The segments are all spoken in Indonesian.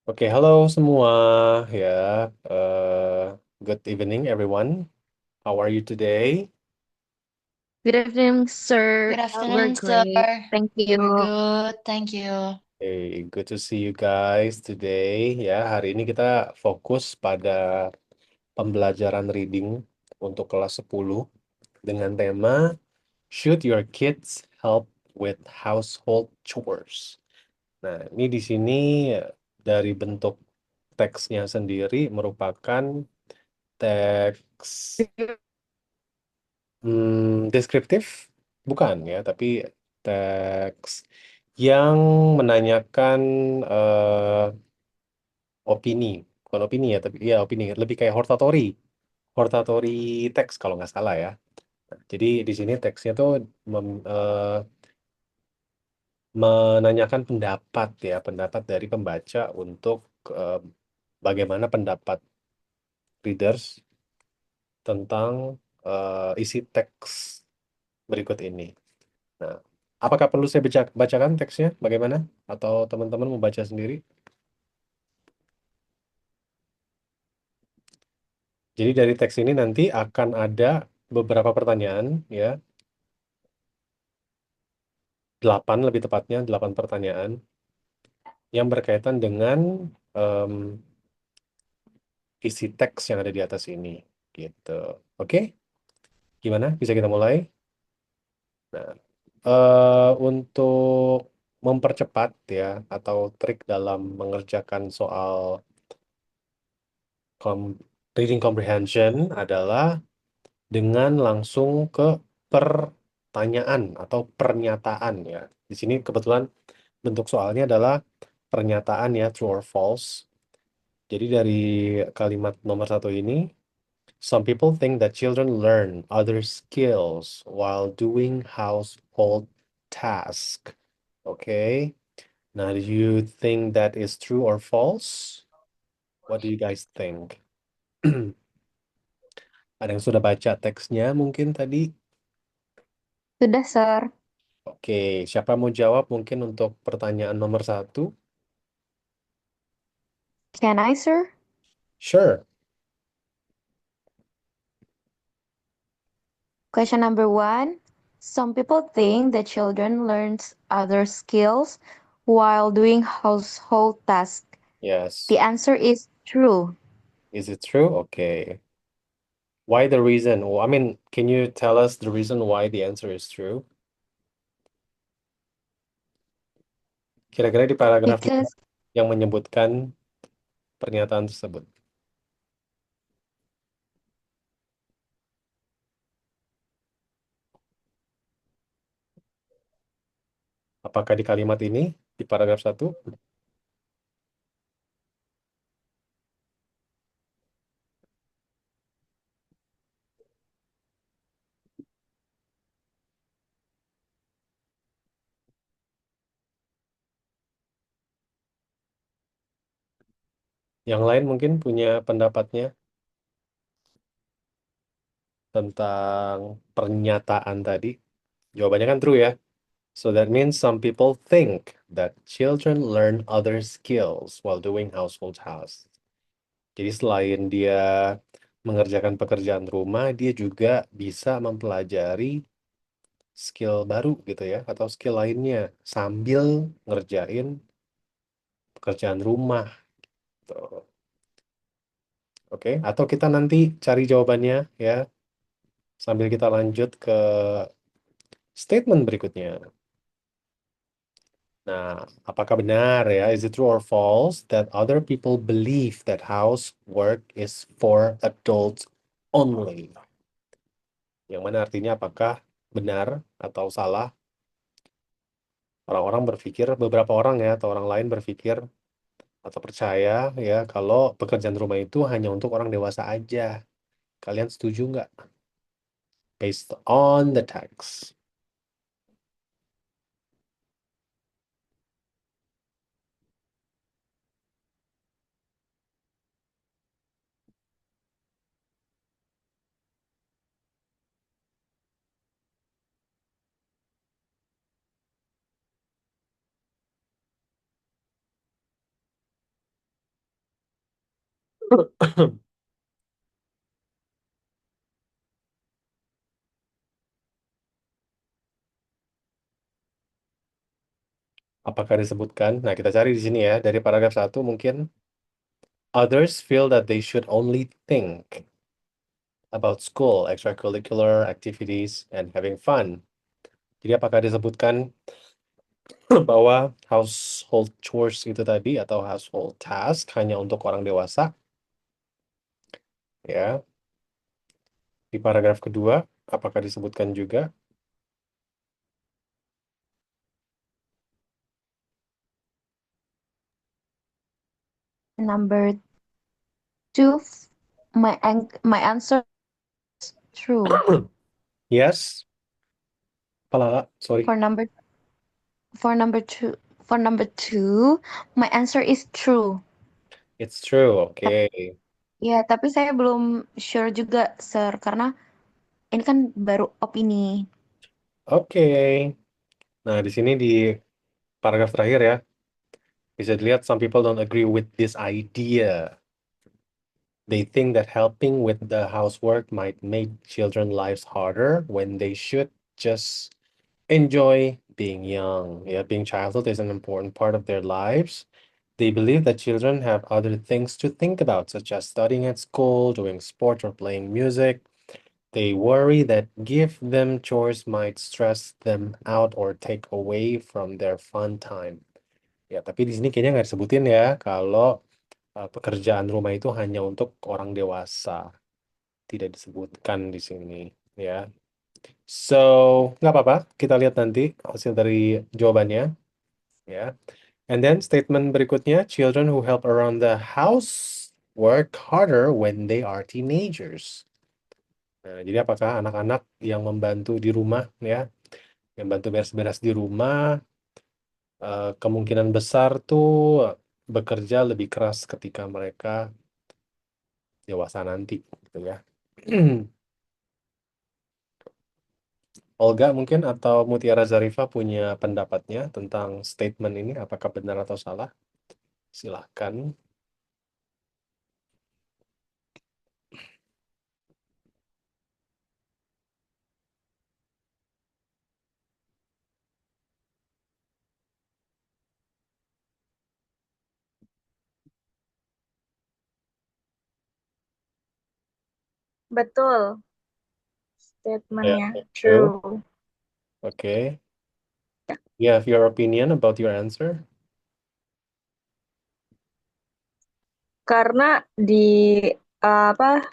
Oke, halo semua ya. Good evening everyone. How are you today? Good evening, sir. Good We're afternoon, sir. great. Thank We're you. good, thank you. Hey, good to see you guys today. Ya, hari ini kita fokus pada pembelajaran reading untuk kelas 10 dengan tema Should your kids help with household chores? Nah, ini di sini dari bentuk teksnya sendiri merupakan teks deskriptif bukan ya, tapi teks yang menanyakan eh, opini, bukan opini ya, tapi ya opini, lebih kayak hortatory teks kalau nggak salah ya. Jadi di sini teksnya tuh menanyakan pendapat ya, pendapat dari pembaca untuk eh, bagaimana pendapat readers tentang isi teks berikut ini. Nah, apakah perlu saya bacakan teksnya? Bagaimana? Atau teman-teman membaca sendiri? Jadi dari teks ini nanti akan ada beberapa pertanyaan, ya, 8 lebih tepatnya, 8 pertanyaan yang berkaitan dengan em, isi teks yang ada di atas ini, gitu. Oke, gimana? Bisa kita mulai? Nah, untuk mempercepat ya, atau trik dalam mengerjakan soal reading comprehension adalah dengan langsung ke pertanyaan atau pernyataan ya. Di sini kebetulan bentuk soalnya adalah pernyataan ya, true or false. Jadi dari kalimat nomor satu ini, some people think that children learn other skills while doing household task. Oke. Now, do you think that is true or false? What do you guys think? Ada yang sudah baca teksnya mungkin tadi? Sudah, sir. Oke, siapa mau jawab mungkin untuk pertanyaan nomor satu? Can I, sir? Sure. Question number one. Some people think that children learn other skills while doing household tasks. Yes. The answer is true. Is it true? Okay. Why the reason? Well, I mean, can you tell us the reason why the answer is true? Kira-kira di paragraf mana Because yang menyebutkan pernyataan tersebut? Apakah di kalimat ini, di paragraf satu? Yang lain mungkin punya pendapatnya tentang pernyataan tadi. Jawabannya kan true ya. So that means some people think that children learn other skills while doing household tasks. Jadi selain dia mengerjakan pekerjaan rumah, dia juga bisa mempelajari skill baru gitu ya, atau skill lainnya sambil ngerjain pekerjaan rumah. Tuh. Oke, atau kita nanti cari jawabannya ya, sambil kita lanjut ke statement berikutnya. Nah, apakah benar ya, is it true or false that other people believe that housework is for adults only? Yang mana artinya apakah benar atau salah orang-orang berpikir, beberapa orang ya, atau orang lain berpikir atau percaya ya, kalau pekerjaan rumah itu hanya untuk orang dewasa aja. Kalian setuju nggak? Based on the text. Apakah disebutkan? Nah, kita cari di sini ya. Dari paragraf 1 mungkin. Others feel that they should only think about school, extracurricular activities, and having fun. Jadi apakah disebutkan bahwa household chores itu tadi atau household task hanya untuk orang dewasa? Ya, di paragraf kedua, apakah disebutkan juga? Number two, my answer is true. Yes, Palala, sorry. For number for number two for number two, my answer is true. It's true, Tap- okay. Ya, tapi saya belum sure juga, Sir, karena ini kan baru opini. Oke. Nah, di sini di paragraf terakhir ya, bisa dilihat some people don't agree with this idea. They think that helping with the housework might make children lives harder when they should just enjoy being young. Yeah, being childhood is an important part of their lives. They believe that children have other things to think about, such as studying at school, doing sport, or playing music. They worry that give them chores might stress them out or take away from their fun time. Ya, tapi di sini kayaknya nggak disebutin ya kalau pekerjaan rumah itu hanya untuk orang dewasa. Tidak disebutkan di sini, ya. So, nggak apa-apa. Kita lihat nanti hasil dari jawabannya, ya. And then statement berikutnya, children who help around the house work harder when they are teenagers. Nah, jadi apakah anak-anak yang membantu di rumah, ya, yang bantu beres-beres di rumah, kemungkinan besar tuh bekerja lebih keras ketika mereka dewasa nanti, gitu ya. Olga mungkin atau Mutiara Zarifah punya pendapatnya tentang statement ini, apakah benar atau salah? Silahkan. Betul, Yeah, statementnya true. true. Okay. You have your opinion about your answer? Karena di apa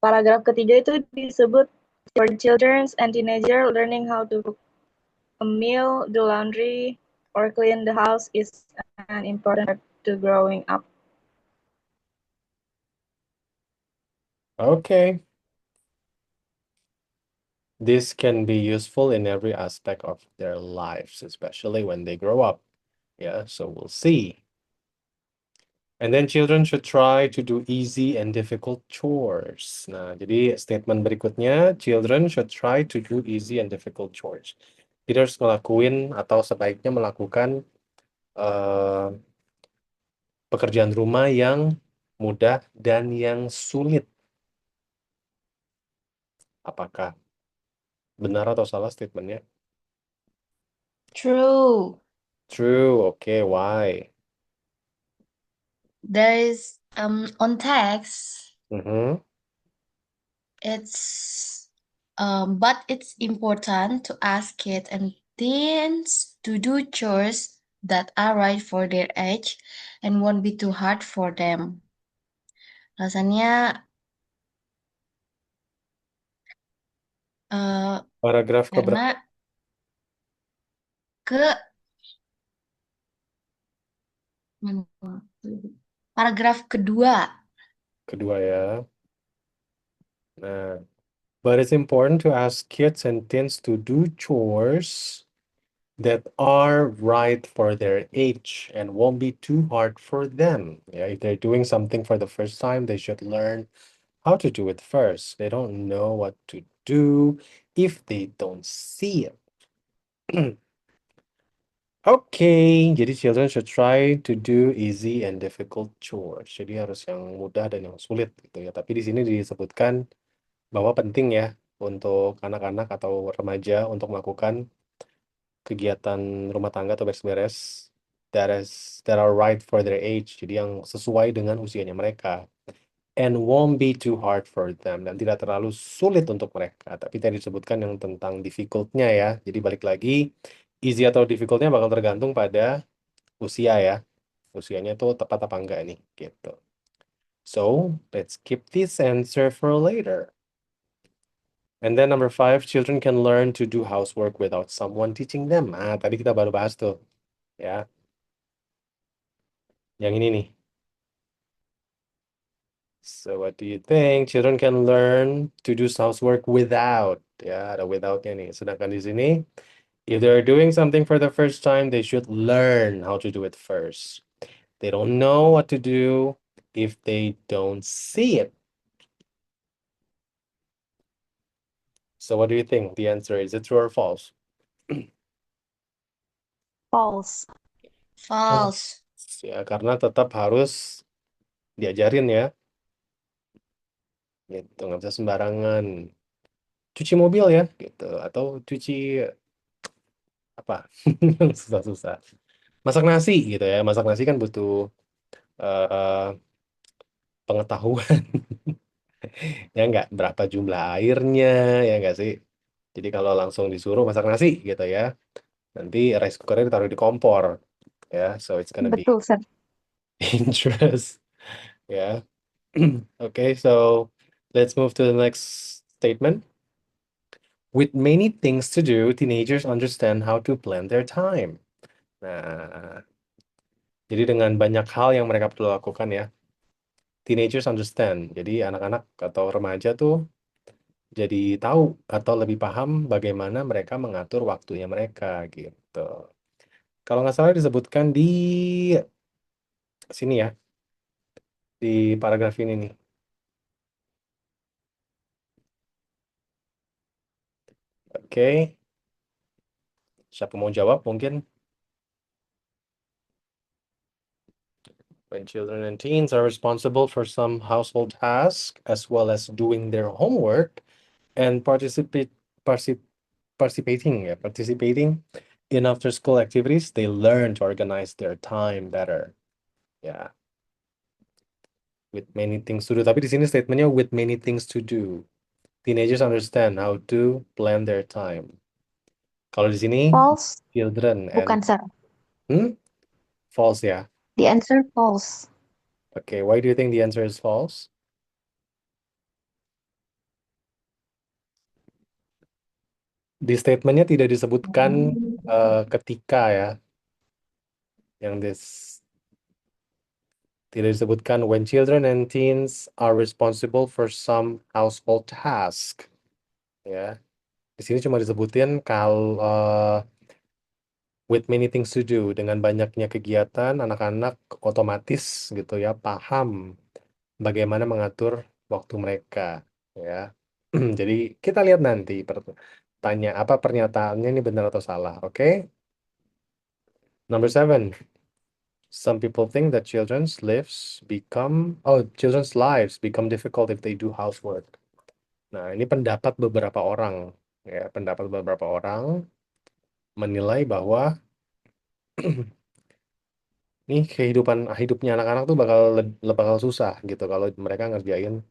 paragraf ketiga itu disebut for children and teenager learning how to cook a meal, do laundry, or clean the house is an important part to growing up. Okay. This can be useful in every aspect of their lives, especially when they grow up. Yeah, so we'll see. And then children should try to do easy and difficult chores. Nah, jadi statement berikutnya, children should try to do easy and difficult chores. Jadi harus ngelakuin atau sebaiknya melakukan eh, pekerjaan rumah yang mudah dan yang sulit. Apakah benar atau salah statementnya? True. True, okay, why? There is on text Mhm. it's but it's important to ask kids and teens to do chores that are right for their age and won't be too hard for them. Rasanya Paragraf keberapa? karena ke paragraf kedua. Kedua ya. Nah, but it's important to ask kids and teens to do chores that are right for their age and won't be too hard for them. Yeah, if they're doing something for the first time, they should learn how to do it first. They don't know what to do if they don't see it. Oke, jadi children should try to do easy and difficult chores. Jadi harus yang mudah dan yang sulit gitu ya. Tapi di sini disebutkan bahwa penting ya untuk anak-anak atau remaja untuk melakukan kegiatan rumah tangga atau beres-beres that are right for their age. Jadi yang sesuai dengan usianya mereka. And won't be too hard for them. Dan tidak terlalu sulit untuk mereka. Tapi tadi disebutkan yang tentang difficult-nya ya. Jadi balik lagi, easy atau difficult-nya bakal tergantung pada usia ya. Usianya tuh tepat apa enggak nih, gitu. So, let's keep this answer for later. And then number 5, children can learn to do housework without someone teaching them. Ah, tadi kita baru bahas tuh, ya. Yang ini nih. So, what do you think? Children can learn to do housework without. Ya, ada without-nya nih. Sedangkan di sini, if they're doing something for the first time, they should learn how to do it first. They don't know what to do if they don't see it. So what do you think? The answer is it true or false? False. False. Ya, karena tetap harus diajarin ya. Gitu, nggak bisa sembarangan. Cuci mobil ya, gitu. Atau cuci apa? Susah-susah. Masak nasi gitu ya. Masak nasi kan butuh eh, pengetahuan. Ya nggak, berapa jumlah airnya, ya nggak sih? Jadi kalau langsung disuruh masak nasi gitu ya, nanti rice cookernya ditaruh di kompor. Ya, so it's gonna be Betul, Sir. dangerous. Ya. Okay, so let's move to the next statement. With many things to do, teenagers understand how to plan their time. Nah, jadi dengan banyak hal yang mereka perlu lakukan ya, teenagers understand. Jadi anak-anak atau remaja tuh jadi tahu atau lebih paham bagaimana mereka mengatur waktunya mereka gitu. Kalau nggak salah disebutkan di sini ya, di paragraf ini nih. Oke, siapa mau jawab mungkin? When children and teens are responsible for some household tasks as well as doing their homework and participating in after school activities, they learn to organize their time better. Ya, with many things to do. Tapi di sini statementnya with many things to do. Teenagers understand how to plan their time. Kalau di sini False. children and Bukan, Sir. false ya. The answer false. Okay, why do you think the answer is false? Di statementnya tidak disebutkan ketika ya, yang tidak disebutkan when children and teens are responsible for some household task. Ya, di sini cuma disebutin kalau with many things to do, dengan banyaknya kegiatan, anak-anak otomatis gitu ya paham bagaimana mengatur waktu mereka ya. Jadi kita lihat nanti tanya apa pernyataannya ini benar atau salah, oke? Number 7. Some people think that children's lives become difficult if they do housework. Nah, ini pendapat beberapa orang ya, pendapat beberapa orang menilai bahwa nih hidupnya anak-anak tuh bakal susah gitu kalau mereka ngerjain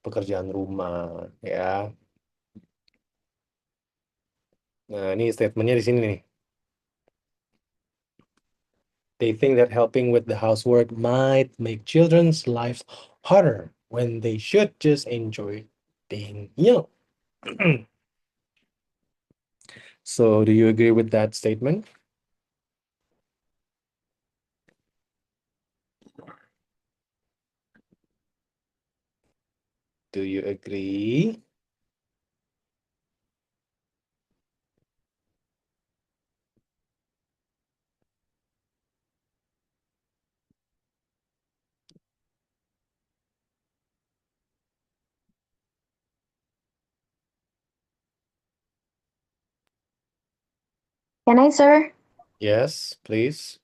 pekerjaan rumah ya. Nah, ini statementnya di sini nih. They think that helping with the housework might make children's lives harder when they should just enjoy being young. So, do you agree with that statement? Do you agree? Can I, Sir? Yes, please.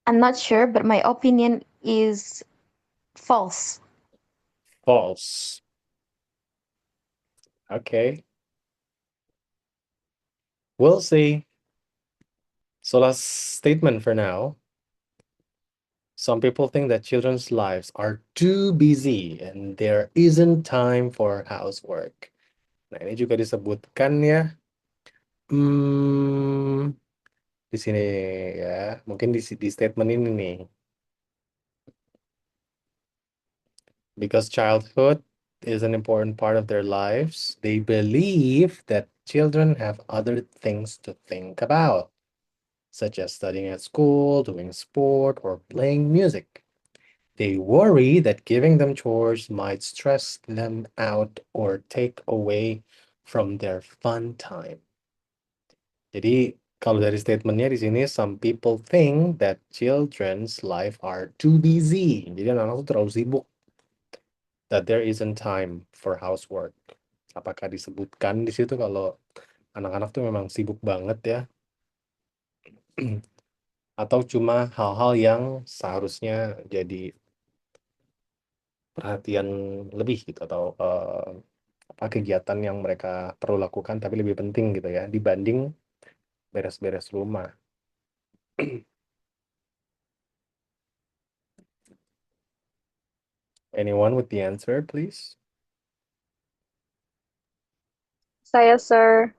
I'm not sure, but my opinion is false. False. Okay. We'll see. So last statement for now. Some people think that children's lives are too busy and there isn't time for housework. Nah, ini juga disebutkan ya. Hmm, di sini ya. Mungkin di statement ini nih. Because childhood is an important part of their lives, they believe that children have other things to think about, such as studying at school, doing sport, or playing music. They worry that giving them chores might stress them out or take away from their fun time. Jadi, kalau dari statementnya di sini, some people think that children's life are too busy. Jadi anak-anak tuh terlalu sibuk, that there isn't time for housework. Apakah disebutkan di situ kalau anak-anak tuh memang sibuk banget ya? Atau cuma hal-hal yang seharusnya jadi perhatian lebih gitu atau apa kegiatan yang mereka perlu lakukan tapi lebih penting gitu ya dibanding beres-beres rumah. Anyone with the answer, please? Saya, sir.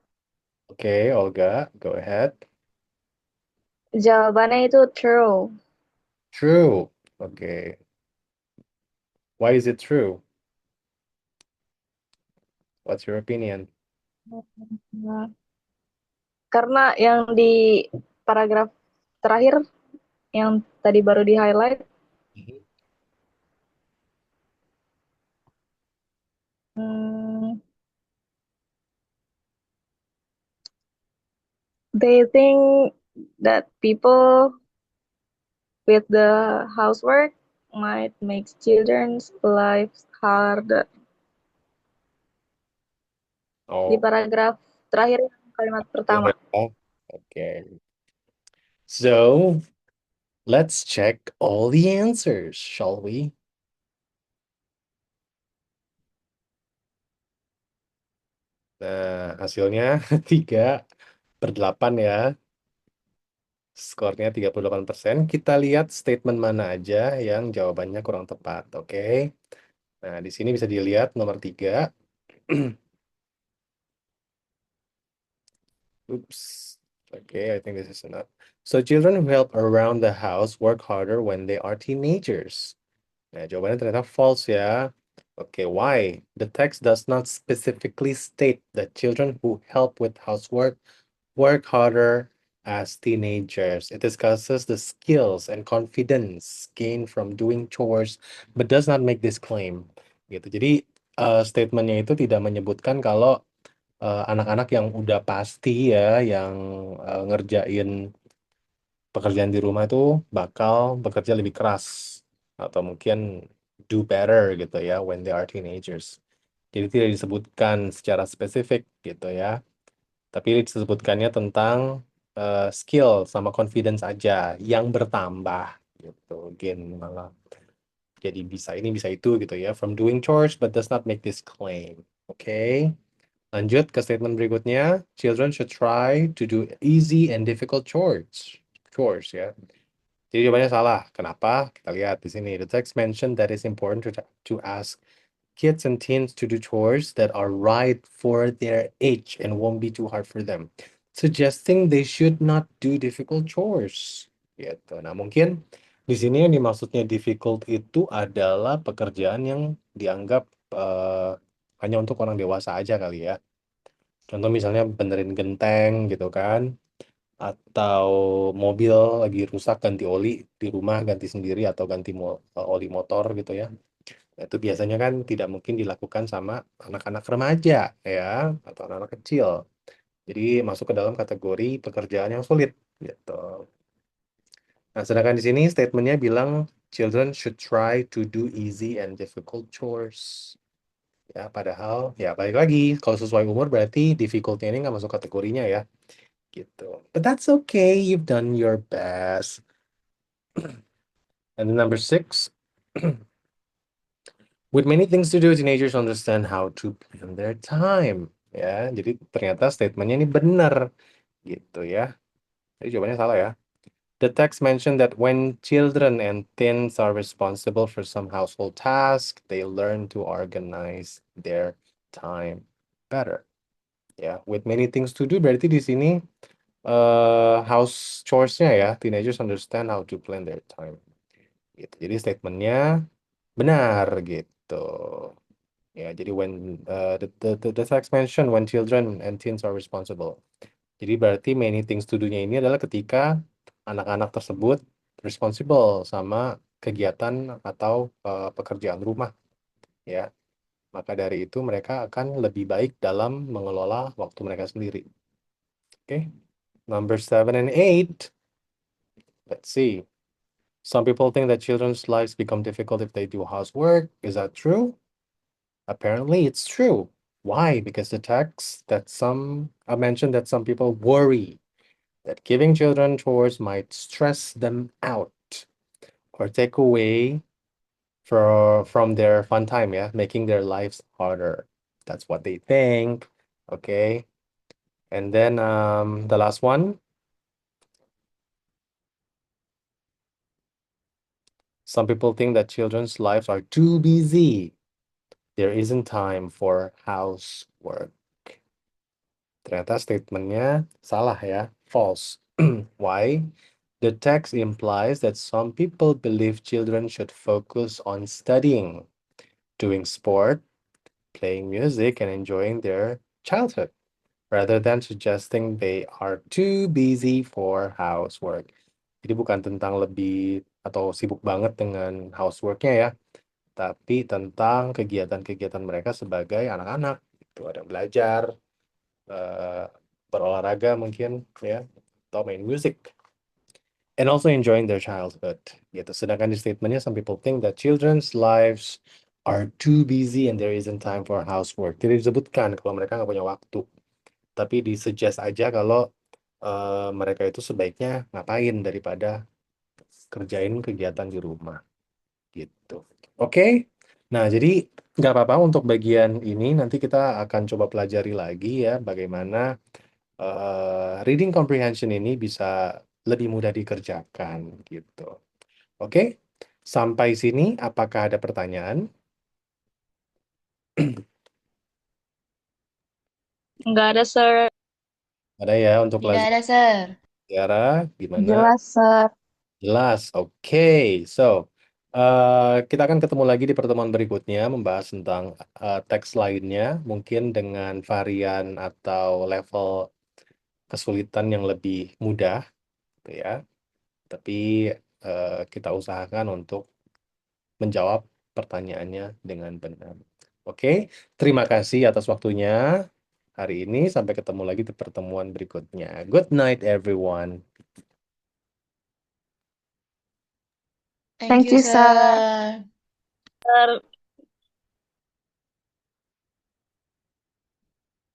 Okay, Olga, go ahead. Jawabannya itu true. True. Okay. Why is it true? What's your opinion? Nah, karena yang di paragraf terakhir yang tadi baru di highlight, they think that people with the housework might make children's lives harder. Di Oh, paragraf terakhir kalimat pertama. okay. So, let's check all the answers, shall we? Nah, hasilnya 3/8 ya. Skornya 38%. Kita lihat statement mana aja yang jawabannya kurang tepat, oke? Nah, di sini bisa dilihat nomor 3. Oops. Okay, I think this is enough. So children who help around the house work harder when they are teenagers. Nah, jawabannya ternyata false ya. Okay, why? The text does not specifically state that children who help with housework work harder as teenagers. It discusses the skills and confidence gained from doing chores, but does not make this claim. Gitu. Jadi statementnya itu tidak menyebutkan kalau anak-anak yang udah pasti ya, yang ngerjain pekerjaan di rumah itu bakal bekerja lebih keras atau mungkin do better gitu ya when they are teenagers. Jadi tidak disebutkan secara spesifik gitu ya. Tapi disebutkannya tentang skill sama confidence aja yang bertambah gitu. Again malah jadi bisa ini bisa itu gitu ya. From doing chores but does not make this claim. Oke. Lanjut ke statement berikutnya. Children should try to do easy and difficult chores. Chores ya. Jadi jawabannya salah. Kenapa? Kita lihat di sini. The text mentioned that it's important to ask kids and teens to do chores that are right for their age and won't be too hard for them, suggesting they should not do difficult chores. Gitu. Nah, mungkin di sini yang dimaksudnya difficult itu adalah pekerjaan yang dianggap hanya untuk orang dewasa aja kali ya. Contoh misalnya benerin genteng gitu kan, atau mobil lagi rusak ganti oli di rumah ganti sendiri atau ganti oli motor gitu ya. Itu biasanya kan tidak mungkin dilakukan sama anak-anak remaja ya atau anak-anak kecil. Jadi masuk ke dalam kategori pekerjaan yang sulit gitu. Nah, sedangkan di sini statementnya bilang children should try to do easy and difficult chores. Ya, padahal ya balik lagi kalau sesuai umur berarti difficultnya ini nggak masuk kategorinya ya. Gitu. But that's okay. You've done your best. And then number 6, with many things to do, teenagers understand how to plan their time. Ya, jadi ternyata statementnya ini benar gitu ya. Jadi jawabannya salah ya. The text mentioned that when children and teens are responsible for some household task, they learn to organize their time better. Ya, with many things to do berarti di sini house chores-nya ya, teenagers understand how to plan their time. Gitu. Jadi statementnya benar gitu. Ya, jadi when the text mention when children and teens are responsible. Jadi berarti many things to do-nya ini adalah ketika anak-anak tersebut responsible sama kegiatan atau pekerjaan rumah ya. Maka dari itu mereka akan lebih baik dalam mengelola waktu mereka sendiri. Oke. Number 7 and 8. Let's see. Some people think that children's lives become difficult if they do housework. Is that true? Apparently, it's true. Why? Because the text that some I mentioned that some people worry that giving children chores might stress them out or take away from their fun time, yeah, making their lives harder. That's what they think. Okay. And then the last one. Some people think that children's lives are too busy. There isn't time for housework. Ternyata statementnya salah ya, false. Why? The text implies that some people believe children should focus on studying, doing sport, playing music, and enjoying their childhood, rather than suggesting they are too busy for housework. Jadi bukan tentang lebih atau sibuk banget dengan houseworknya ya, tapi tentang kegiatan-kegiatan mereka sebagai anak-anak. Itu ada belajar, berolahraga mungkin ya, atau main musik. And also enjoying their childhood. Gitu. Sedangkan di statementnya, some people think that children's lives are too busy and there isn't time for housework. Tidak disebutkan kalau mereka nggak punya waktu. Tapi disuggest aja kalau mereka itu sebaiknya ngapain daripada kerjain kegiatan di rumah. Gitu. Oke? Nah, jadi nggak apa-apa untuk bagian ini. Nanti kita akan coba pelajari lagi ya bagaimana reading comprehension ini bisa lebih mudah dikerjakan gitu. Oke? Sampai sini apakah ada pertanyaan? Nggak ada, Sir. Ada ya untuk Tidak ada, Sir. Tiara, gimana? Jelas, Sir. Jelas. Oke. So, kita akan ketemu lagi di pertemuan berikutnya membahas tentang teks lainnya, mungkin dengan varian atau level kesulitan yang lebih mudah, gitu ya. Tapi kita usahakan untuk menjawab pertanyaannya dengan benar. Oke, terima kasih atas waktunya hari ini. Sampai ketemu lagi di pertemuan berikutnya. Good night, everyone. Thank Thank you, you, Sir. Sir. Sir.